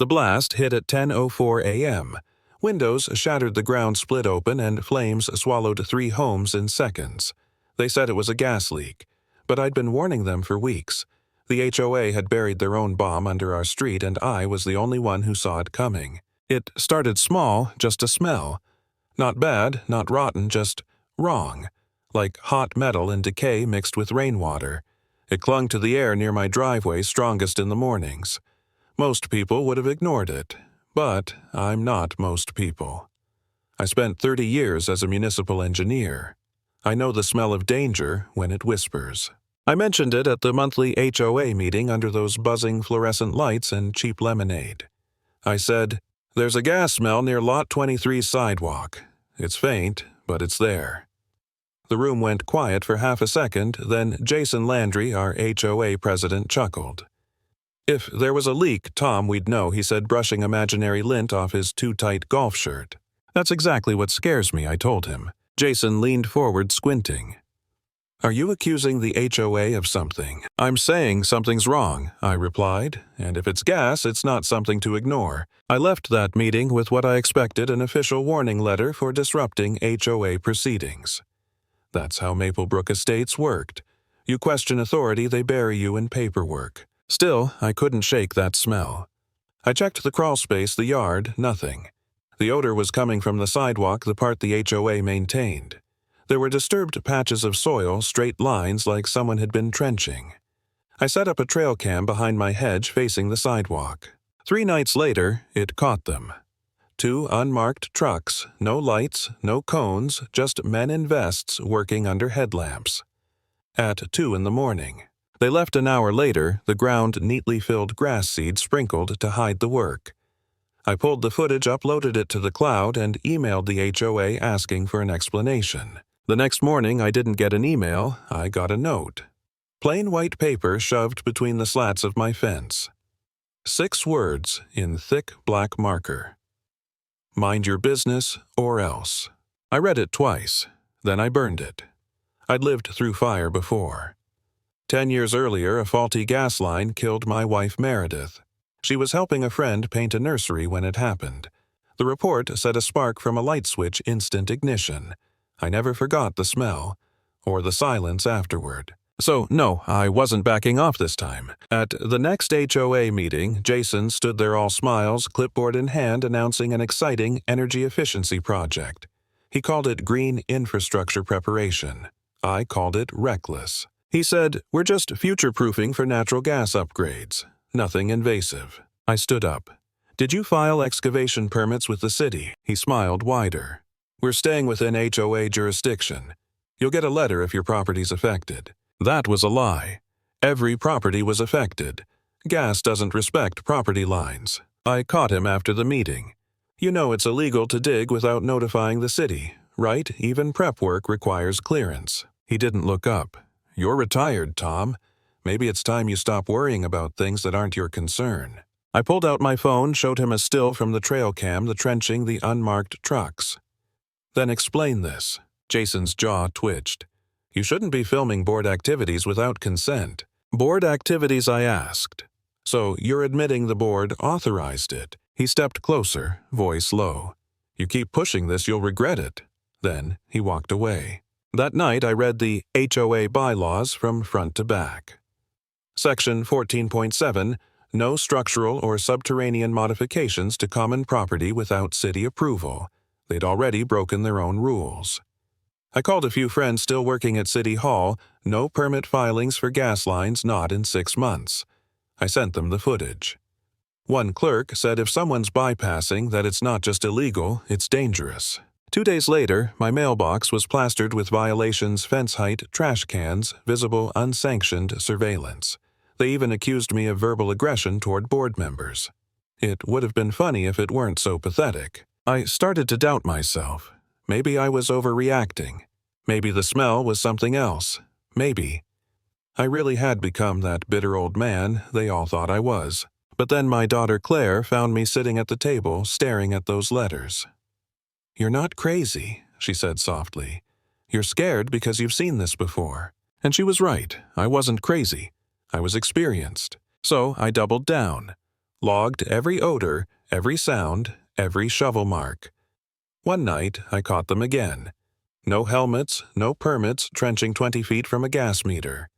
The blast hit at 10:04 a.m. Windows shattered, the ground split open, and flames swallowed 3 homes in seconds. They said it was a gas leak, but I'd been warning them for weeks. The HOA had buried their own bomb under our street, and I was the only one who saw it coming. It started small, just a smell. Not bad, not rotten, just wrong. Like hot metal in decay mixed with rainwater. It clung to the air near my driveway, strongest in the mornings. Most people would have ignored it, but I'm not most people. I spent 30 years as a municipal engineer. I know the smell of danger when it whispers. I mentioned it at the monthly HOA meeting under those buzzing fluorescent lights and cheap lemonade. I said, "There's a gas smell near Lot 23's sidewalk. It's faint, but it's there." The room went quiet for half a second, then Jason Landry, our HOA president, chuckled. "If there was a leak, Tom, we'd know," he said, brushing imaginary lint off his too-tight golf shirt. "That's exactly what scares me," I told him. Jason leaned forward, squinting. "Are you accusing the HOA of something?" "I'm saying something's wrong," I replied, "and if it's gas, it's not something to ignore." I left that meeting with what I expected, an official warning letter for disrupting HOA proceedings. That's how Maplebrook Estates worked. You question authority, they bury you in paperwork. Still, I couldn't shake that smell. I checked the crawlspace, the yard, nothing. The odor was coming from the sidewalk, the part the HOA maintained. There were disturbed patches of soil, straight lines like someone had been trenching. I set up a trail cam behind my hedge facing the sidewalk. 3 nights later, it caught them. 2 unmarked trucks, no lights, no cones, just men in vests working under headlamps. At 2 in the morning. They left an hour later, the ground neatly filled grass seed sprinkled to hide the work. I pulled the footage, uploaded it to the cloud, and emailed the HOA asking for an explanation. The next morning, I didn't get an email, I got a note. Plain white paper shoved between the slats of my fence. 6 words in thick black marker. "Mind your business, or else." I read it twice, then I burned it. I'd lived through fire before. 10 years earlier, a faulty gas line killed my wife Meredith. She was helping a friend paint a nursery when it happened. The report said a spark from a light switch, instant ignition. I never forgot the smell, or the silence afterward. So, no, I wasn't backing off this time. At the next HOA meeting, Jason stood there all smiles, clipboard in hand, announcing an exciting energy efficiency project. He called it green infrastructure preparation. I called it reckless. He said, "We're just future-proofing for natural gas upgrades. Nothing invasive." I stood up. "Did you file excavation permits with the city?" He smiled wider. "We're staying within HOA jurisdiction. You'll get a letter if your property's affected." That was a lie. Every property was affected. Gas doesn't respect property lines. I caught him after the meeting. "You know it's illegal to dig without notifying the city, right? Even prep work requires clearance." He didn't look up. "You're retired, Tom. Maybe it's time you stop worrying about things that aren't your concern." I pulled out my phone, showed him a still from the trail cam, the trenching, the unmarked trucks. "Then explain this." Jason's jaw twitched. "You shouldn't be filming board activities without consent." "Board activities?" I asked. "So you're admitting the board authorized it?" He stepped closer, voice low. "You keep pushing this, you'll regret it." Then he walked away. That night I read the HOA bylaws from front to back. Section 14.7, no structural or subterranean modifications to common property without city approval. They'd already broken their own rules. I called a few friends still working at City Hall, no permit filings for gas lines not in 6 months. I sent them the footage. One clerk said if someone's bypassing, that it's not just illegal, it's dangerous. 2 days later, my mailbox was plastered with violations, fence height, trash cans, visible unsanctioned surveillance. They even accused me of verbal aggression toward board members. It would have been funny if it weren't so pathetic. I started to doubt myself. Maybe I was overreacting. Maybe the smell was something else. Maybe. I really had become that bitter old man they all thought I was. But then my daughter Claire found me sitting at the table staring at those letters. "You're not crazy," she said softly. "You're scared because you've seen this before." And she was right. I wasn't crazy. I was experienced. So I doubled down. logged every odor, every sound, every shovel mark. One night, I caught them again. No helmets, no permits, trenching 20 feet from a gas meter.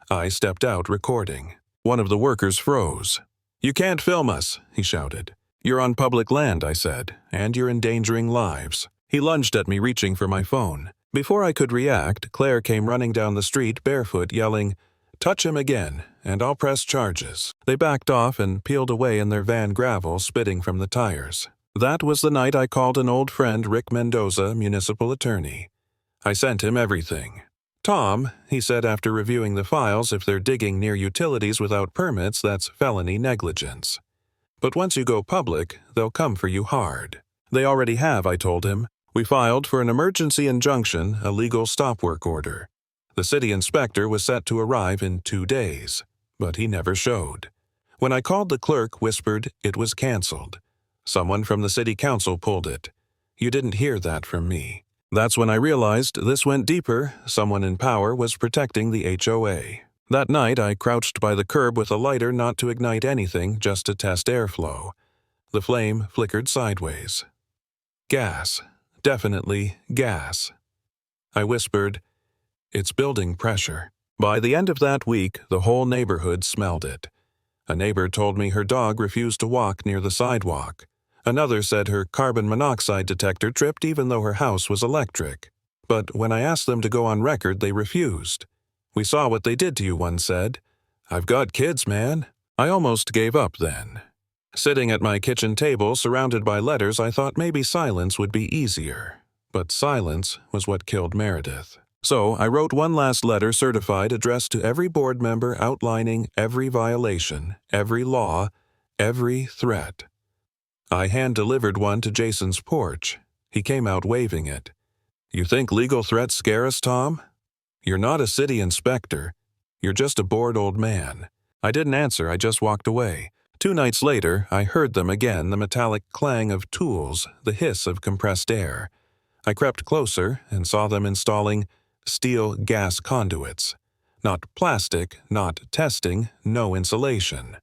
I stepped out recording. One of the workers froze. "You can't film us," he shouted. "You're on public land," I said, "and you're endangering lives." He lunged at me, reaching for my phone. Before I could react, Claire came running down the street barefoot, yelling, "Touch him again, and I'll press charges." They backed off and peeled away in their van gravel, spitting from the tires. That was the night I called an old friend, Rick Mendoza, municipal attorney. I sent him everything. "Tom," he said after reviewing the files, "if they're digging near utilities without permits, that's felony negligence. But once you go public, they'll come for you hard." "They already have," I told him. "We filed for an emergency injunction, a legal stop work order. The city inspector was set to arrive in 2 days, but he never showed. When I called, the clerk whispered it was canceled. Someone from the city council pulled it. You didn't hear that from me." That's when I realized this went deeper. Someone in power was protecting the HOA. That night, I crouched by the curb with a lighter, not to ignite anything, just to test airflow. The flame flickered sideways. Gas. Definitely gas. I whispered, "It's building pressure." By the end of that week, the whole neighborhood smelled it. A neighbor told me her dog refused to walk near the sidewalk. Another said her carbon monoxide detector tripped even though her house was electric. But when I asked them to go on record, they refused. "We saw what they did to you," one said. "I've got kids, man." I almost gave up then. Sitting at my kitchen table, surrounded by letters, I thought maybe silence would be easier. But silence was what killed Meredith. So I wrote one last letter, certified, addressed to every board member, outlining every violation, every law, every threat. I hand-delivered one to Jason's porch. He came out waving it. "You think legal threats scare us, Tom? You're not a city inspector. You're just a bored old man." I didn't answer, I just walked away. 2 nights later, I heard them again, the metallic clang of tools, the hiss of compressed air. I crept closer and saw them installing steel gas conduits. Not plastic, not testing, no insulation.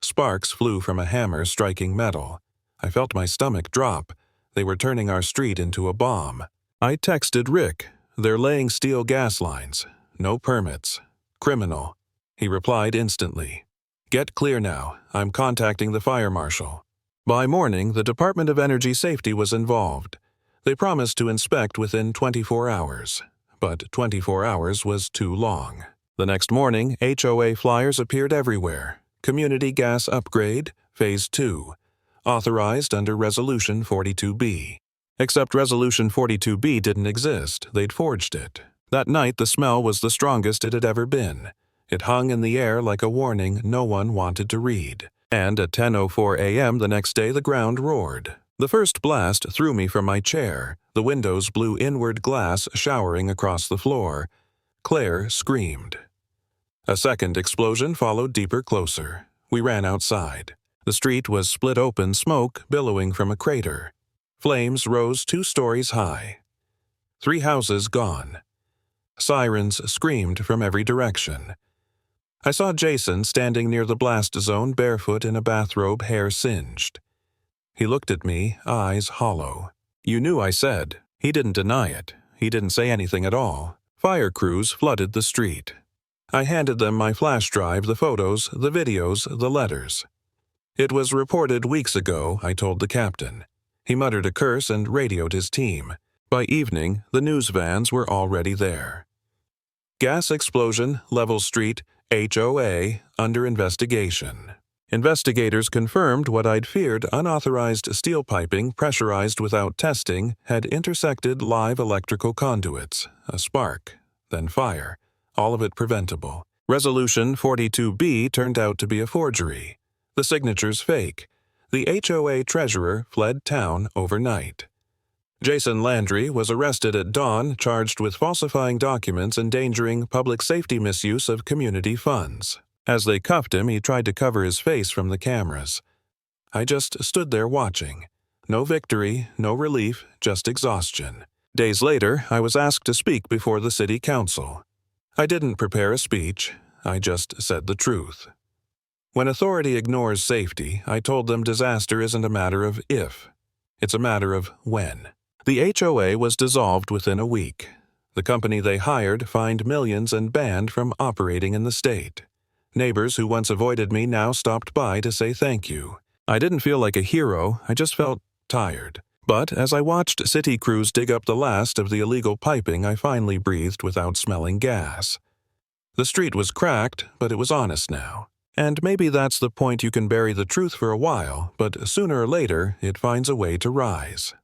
Sparks flew from a hammer striking metal. I felt my stomach drop. They were turning our street into a bomb. I texted Rick. "They're laying steel gas lines. No permits. Criminal." He replied instantly. "Get clear now. I'm contacting the fire marshal." By morning, the Department of Energy Safety was involved. They promised to inspect within 24 hours. But 24 hours was too long. The next morning, HOA flyers appeared everywhere. Community gas upgrade, Phase 2. Authorized under Resolution 42B. Except Resolution 42B didn't exist. They'd forged it. That night, the smell was the strongest it had ever been. It hung in the air like a warning no one wanted to read. And at 10:04 a.m. the next day, the ground roared. The first blast threw me from my chair. The windows blew inward, glass showering across the floor. Claire screamed. A second explosion followed, deeper, closer. We ran outside. The street was split open, smoke billowing from a crater. Flames rose 2 stories high. 3 houses gone. Sirens screamed from every direction. I saw Jason standing near the blast zone, barefoot in a bathrobe, hair singed. He looked at me, eyes hollow. "You knew," I said. He didn't deny it. He didn't say anything at all. Fire crews flooded the street. I handed them my flash drive, the photos, the videos, the letters. "It was reported weeks ago," I told the captain. He muttered a curse and radioed his team. By evening, the news vans were already there. "Gas explosion, Level Street, HOA, under investigation." Investigators confirmed what I'd feared: unauthorized steel piping, pressurized without testing, had intersected live electrical conduits. A spark, then fire, all of it preventable. Resolution 42B turned out to be a forgery. The signatures fake. The HOA treasurer fled town overnight. Jason Landry was arrested at dawn, charged with falsifying documents, endangering public safety, misuse of community funds. As they cuffed him, he tried to cover his face from the cameras. I just stood there watching. No victory, no relief, just exhaustion. Days later, I was asked to speak before the city council. I didn't prepare a speech. I just said the truth. When authority ignores safety, I told them disaster isn't a matter of if, it's a matter of when. The HOA was dissolved within a week. The company they hired fined millions and banned from operating in the state. Neighbors who once avoided me now stopped by to say thank you. I didn't feel like a hero, I just felt tired. But as I watched city crews dig up the last of the illegal piping, I finally breathed without smelling gas. The street was cracked, but it was honest now. And maybe that's the point: you can bury the truth for a while, but sooner or later it finds a way to rise.